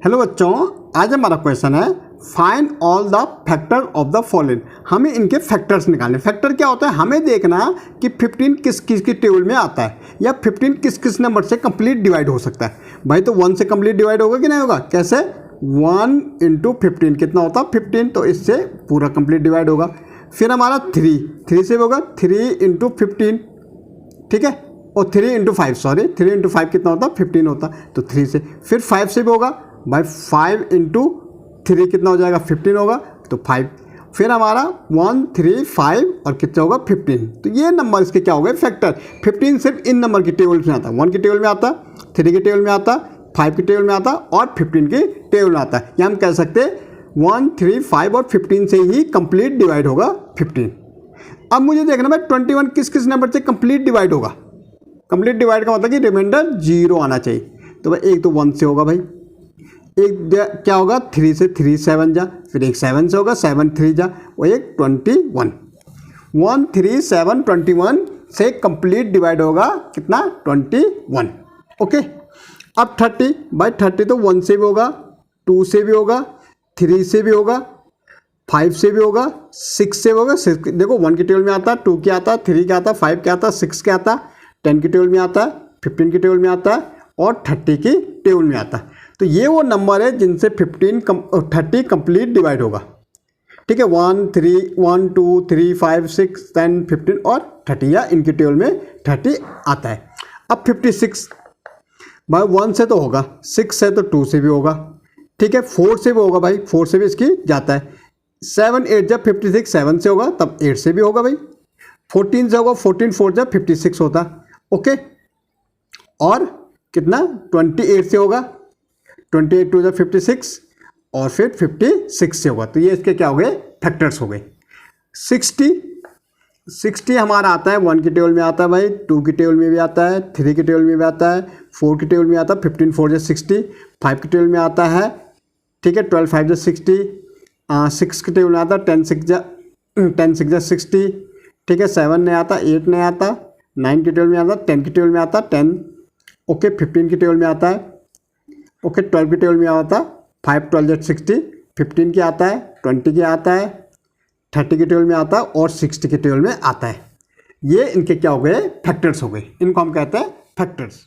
Hello बच्चों, आज हमारा क्वेश्चन है find all the factor of the following. हमें इनके फैक्टर्स निकालने। फैक्टर क्या होता है, हमें देखना कि 15 किस किस की टेबल में आता है या 15 किस किस नंबर से कंप्लीट डिवाइड हो सकता है। भाई तो 1 से कंप्लीट डिवाइड होगा कि नहीं होगा, कैसे 1 × 15 कितना होता है 15, तो इससे पूरा कंप्लीट डिवाइड होगा। फिर हमारा 3 से भी होगा 3 × 15, ठीक है, और 3 × 5 सॉरी 3 × 5 कितना होता है 15 होता, तो 3 से। फिर 5 से भी होगा भाई 5 × 3 कितना हो जाएगा 15 होगा, तो 5। फिर हमारा 1 3 5 और कितना होगा 15, तो ये नंबर इसके क्या हो गए फैक्टर। 15 सिर्फ इन नंबर की टेबल में आता है, 1 की टेबल में आता, 3 की टेबल में आता, 5 की टेबल में आता और 15 की टेबल में आता है। या हम कह सकते हैं 1 3 5 और 15 से ही कंप्लीट डिवाइड होगा 15। अब मुझे देखना भाई 21 किस किस नंबर से कंप्लीट डिवाइड होगा। कंप्लीट डिवाइड का मतलब कि रिमाइंडर 0 आना चाहिए। तो भाई एक तो 1 से होगा भाई, एक क्या होगा 3 से 3 7 जा, फिर एक 7 से होगा 7 3 जा, और एक 21 1 3 7 21 से कंप्लीट डिवाइड होगा कितना 21। ओके, अब 30 भाई 30 तो 1 से भी होगा, 2 से भी होगा, 3 से भी होगा, 5 से भी होगा, 6 से भी होगा। 6 देखो 1 की टेबल में आता, 2 के आता, 3 के आता, 5 के आता, 6 के आता, 10 की टेबल में आता है, 15 की टेबल में आता है और 30 की टेबल में आता है। तो ये वो नंबर है जिनसे 30 कंप्लीट डिवाइड होगा, ठीक है। 1 3 1 2 3 5 6 10 15 और 30, या इनकी टेबल में 30 आता है। अब 56 भाई 1 से तो होगा, 6 से तो 2 से भी होगा, ठीक है, 4 से भी होगा भाई, 4 से भी इसकी जाता है। 7 8 जब 56 7 से होगा तब 8 से भी होगा भाई। 14 से होगा, 14 4 जब 56 होता, ओके। और कितना 28 से होगा, 28 2 जब 56 और फिर 56 से होगा। तो ये इसके क्या हो गए फैक्टर्स हो गए। 60 हमारा आता है 1 की टेबल में आता है भाई, 2 की टेबल में भी आता है, 3 की टेबल में भी आता है, 4 की टेबल में आता है, 15 4 जब 60, 5 की टेबल में आता है, ठीक है, 12 5 जब 60, 6 की टेबल में आता है, 10 6 जब 60, ठीक है, 7 नहीं आता, 8 नहीं आता, 9 की टेबल में आता, 10 की टेबल में आता 10, ओके, 15 की टेबल में आता है, ओके, 12 की टेबल में आता 5 12 जब 60, 15 की आता है, 20 की आता है, 30 की टेबल में आता है और 60 की टेबल में आता है। ये इनके क्या हो गए फैक्टर्स हो गए, इनको हम कहते हैं फैक्टर्स।